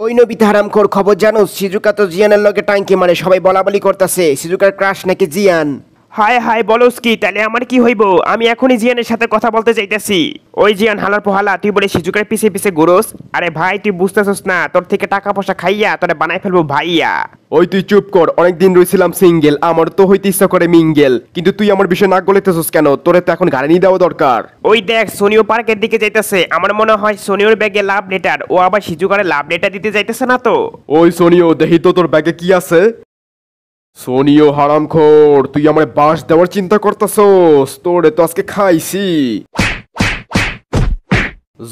ওই নবিতা হারামখোর খবর জানো? সিজুকা তো জিয়ানের লগে টাঙ্কি মারে, সবাই বলাবলি করতেছে সিজুকার ক্রাশ নাকি জিয়ান। হায় হায় বলস কি? তাহলে আমার কি হইব? আমি এখনই জিয়ানের সাথে কথা বলতে চাইতেছি। ওই জিয়ান হালার পোহালা, তুই বলে সিজুকার পিছে পিছে ঘুরোস? আরে ভাই তুই বুঝতেছস না, তোর থেকে টাকা পয়সা খাইয়া তোরে বানাই ফেলবো ভাইয়া। ওই তুই চুপ কর, অনেকদিন রইছিলাম সিঙ্গেল, আমার তো হইতে ইচ্ছা করে মিঙ্গেল, কিন্তু তুই আমার বিষয় নাক গলাইতেছস কেন? তোরে তো এখন গাড়ি নিয়ে দেওয়া দরকার। ওই দেখ সোনিও পার্কের দিকে যাইতেছে, আমার মনে হয় সোনিওর ব্যাগে লাভ লেটার, ও আবার সিজুকারে লাভ লেটার দিতে যাইতেছে না তো? ওই সোনিও, দেখি তো তোর ব্যাগে কি আছে। সোনিও হারামখোর, তুই আমার বাস দেওয়ার চিন্তা করতেছস? তোরে তো আজকে খাইছি।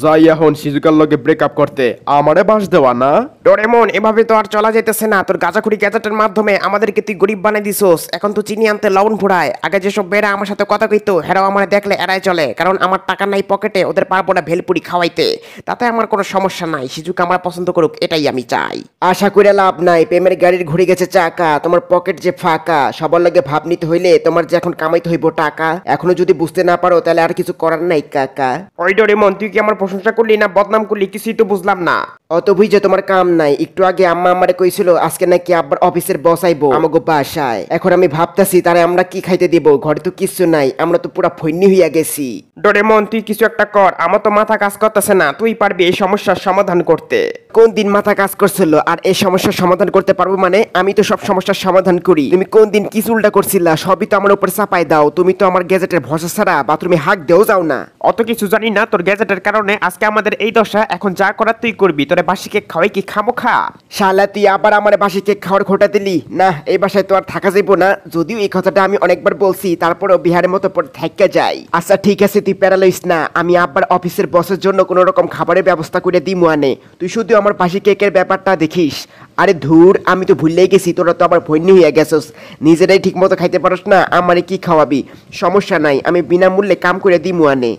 যাই এখন সিজুকার লগে ব্রেকআপ করতে, আমারে বাস দেওয়া না। ডোরেমন, এভাবে তো আর চলা যাইতেছে না। তোর গাঁজাখুরি গ্যাজেটের মাধ্যমে আমাদেরকে তুই গরিব বানাই দিছস। এখন তো চিনি আনতে লবণ ফুরায়। আগে যেসব বেড়া আমার সাথে কথা কইতো, হেরাও আমার দেখলে এড়াই চলে, কারণ আমার টাকা নাই পকেটে ওদের পারবো না ভেলপুরি খাওয়াইতে। তাতে আমার কোনো সমস্যা নাই, সিজুকা আমার পছন্দ করুক, এটাই আমি চাই। আশা করে লাভ নাই, প্রেমের গাড়ির ঘুরে গেছে চাকা, তোমার পকেট যে ফাঁকা। সবার লগে ভাব নিতে হইলে তোমার যে এখন কামাইতে হইব টাকা। এখনো যদি বুঝতে না পারো তাহলে আর কিছু করার নাই কাকা। ওই ডোরেমন, তুই কি আমার প্রশংসা করলি না বদনাম করলি? কিছুই তো বুঝলাম না। অত বুঝে তোমার কাম নাই। একটু আগে আম্মা আমারে কইছিল আজকে নাকি আব্বার অফিসের বস আইবো আমাগো বাসায়। এখন আমি ভাবতাছি তারে আমরা কি খাইতে দিব, ঘরে তো কিছু নাই, আমরা তো পুরা ফন্নি হইয়া গেছি। ডোরেমন তুই কিছু একটা কর, আমার তো মাথা কাজ করতেছে না। তুই পারবি এই সমস্যার সমাধান করতে? কোন দিন মাথা কাজ করছিল আর এই সমস্যার সমাধান করতে পারবো মানে? আমি তো সব সমস্যার সমাধান করি। তুমি কোন দিন কি চুলটা করছিলা সবই তো আমার উপর চাপাই দাও। তুমি তো আমার গ্যাজেটের ভরসা ছাড়া বাথরুমে হাক দেও যাও না। অত কিছু জানি না, তোর গ্যাজেটের কারণে আজকে আমাদের এই দশা। এখন যা করার তুই করবি। তোরে বাসি কেক খাওয়াই কি খামো খা? শালা তুই আবার আমার বাসি কেক খাওয়ার খোটা দিলি না। এই বাসায় তো আর থাকা যাইবো না। যদিও এই কথাটা আমি অনেকবার বলছি, তারপরেও বিহারের মতো পরে থাইকা যাই। আচ্ছা ঠিক আছে, তুই প্যারা লইস না। আমি আব্বার অফিসের বসের জন্য কোনো রকম খাবারের ব্যবস্থা করে দিই আনে। তুই শুধু আমার বাসি কেকের ব্যাপারটা দেখিস। আরে ধুর, আমি তো ভুললেই গেছি, তোরা তো আবার ভন্যি হইয়া গেছস। নিজেরাই ঠিক মতো খাইতে পারস না, আমারে কি খাওয়াবি? সমস্যা নাই, আমি বিনামূল্যে কাম করে দিই আনে।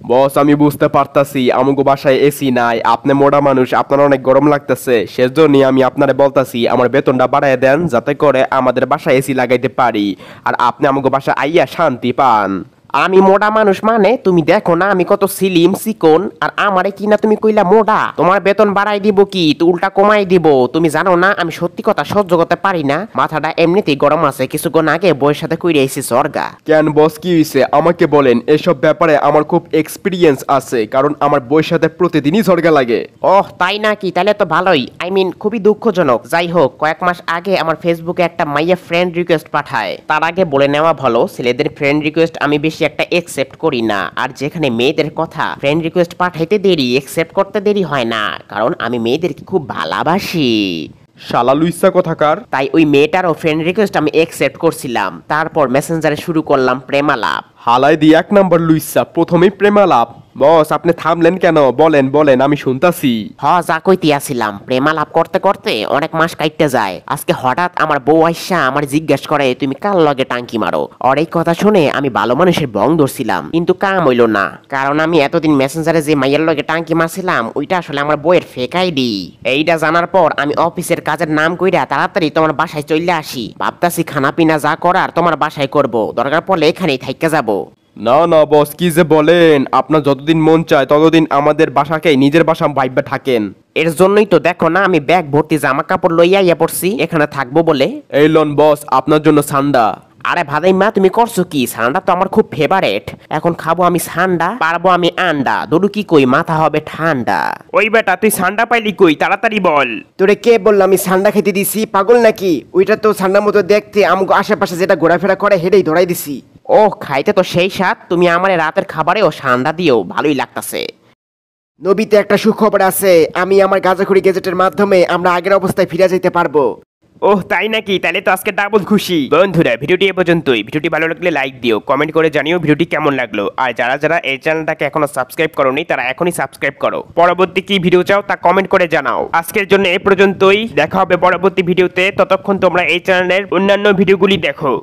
বস আমি বুঝতে পারতাছি আমগো বাসায় এসি নাই, আপনি মোটা মানুষ, আপনার অনেক গরম লাগতেছে। সেজন্যই আমি আপনারে বলতাছি আমার বেতনটা বাড়ায় দেন, যাতে করে আমাদের বাসায় এসি লাগাইতে পারি আর আপনি আমগো বাসায় আইয়া শান্তি পান। আমি মোটা মানুষ মানে? তুমি দেখো না আমি কত সিলিম চিকন, আর আমারে কি না তুমি কইলা মোটা? তোমার বেতন বাড়াই দিব কি তো উল্টা কমাই দিব? তুমি জানো না আমি সত্যি কথা সহ্য করতে পারি না। মাথাটা এমনিতেই গরম আছে। কিছুক্ষণ আগে বইয়ের সাথে কইরে আইছি সরগা। কেন বস কি হইছে আমাকে বলেন, এসব ব্যাপারে আমার খুব এক্সপিরিয়েন্স আছে, কারণ আমার বইয়ের সাথে প্রতিদিনই ঝরগা লাগে। ওহ তাই নাকি? তাহলে তো ভালোই। আই মিন খুবই দুঃখজনক। যাই হোক, কয়েক মাস আগে আমার ফেসবুকে একটা মাইয়া ফ্রেন্ড রিকোয়েস্ট পাঠায়। তার আগে বলে নেওয়া ভালো, ছেলেদের ফ্রেন্ড রিকোয়েস্ট আমি বেশি একটা একসেপ্ট করি না। আর যেখানে মেয়েদের কথা, ফ্রেন্ড রিকোয়েস্ট পাঠাইতে দেরি, একসেপ্ট করতে দেরি হয় না, কারণ আমি মেয়েদেরকে খুব ভালোবাসি। শালা লুইসা কোথাকার। তাই ওই মেয়েটারও ফ্রেন্ড রিকোয়েস্ট আমি একসেপ্ট করছিলাম। তারপর মেসেঞ্জারে শুরু করলাম প্রেমালাপ। হালাই দি এক নাম্বার লুইসা, প্রথমেই প্রেমালাপ। বস আপনি থামলেন কেন? বলেন বলেন, আমি শুনতাছি। যা কইতে আসিলাম, প্রেমালাপ করতে করতে অনেক মাস কাটতে যায়। আজকে হঠাৎ আমার বউ আইসা আমার জিজ্ঞাসা করে তুমি কার লগে টাঙ্কি মারো। আর এই কথা শুনে আমি ভালো মানুষের বং ধরছিলাম, কিন্তু কাম হইল না, কারণ আমি এতদিন মেসেঞ্জারে যে মাইয়ের লগে টাঙ্কি মারছিলাম ওইটা আসলে আমার বউয়ের ফেক আইডি। এইটা জানার পর আমি অফিসের কাজের নাম কইরা তাড়াতাড়ি তোমার বাসায় চলে আসি। ভাবতাছি খানা পিনা যা করার তোমার বাসায় করব, দরকার পড়লে এখানেই থাইকা যাব। না না বস, কি যে বলেন, আপনার যতদিন মন চায় ততদিন আমাদের বাসাকে নিজের বাসা ভাইবা থাকেন। এর জন্যই তো দেখো না আমি ব্যাগ ভর্তি জামা কাপড় লইয়া ইয়া পড়ছি এখানে থাকবো বলে। এই লন বস, আপনার জন্য সান্ডা। আরে ভাদাই মা, তুমি করছো কি? সান্ডা তো আমার খুব ফেভারেট। এখন খাবো আমি সান্ডা, পারবো আমি আন্ডা, দরু কি কই মাথা হবে ঠান্ডা। ওই বেটা তুই সান্ডা পাইলি কই? তাড়াতাড়ি বল। তোরে কে বললো আমি ঠান্ডা খেতে দিছি? পাগল নাকি? ওইটা তো ঠান্ডার মতো দেখতে, আমাকে আশেপাশে যেটা ঘোরাফেরা করে হেডেই ধরাই দিছি। ও খাইতে তো সেই স্বাদ। তুমি আমার রাতের খাবারেও সান্ডা দিও, ভালোই লাগতাছে। নবীতে একটা সুখবর আছে, আমি আমার গাঁজাখুরি গ্যাজেটের মাধ্যমে আমরা আগের অবস্থায় ফিরে যেতে পারবো। ওহ তাই নাকি? তাহলে তো আজকে ডাবল খুশি। বন্ধুরা ভিডিওটি এ পর্যন্তই। ভিডিওটি ভালো লাগলে লাইক দিও, কমেন্ট করে জানিও ভিডিওটি কেমন লাগলো। আর যারা যারা এই চ্যানেলটাকে এখনো সাবস্ক্রাইব করোনি তারা এখনই সাবস্ক্রাইব করো। পরবর্তী কি ভিডিও চাও তা কমেন্ট করে জানাও। আজকের জন্য এ পর্যন্তই, দেখা হবে পরবর্তী ভিডিওতে। ততক্ষণ তোমরা এই চ্যানেলের অন্যান্য ভিডিওগুলি দেখো।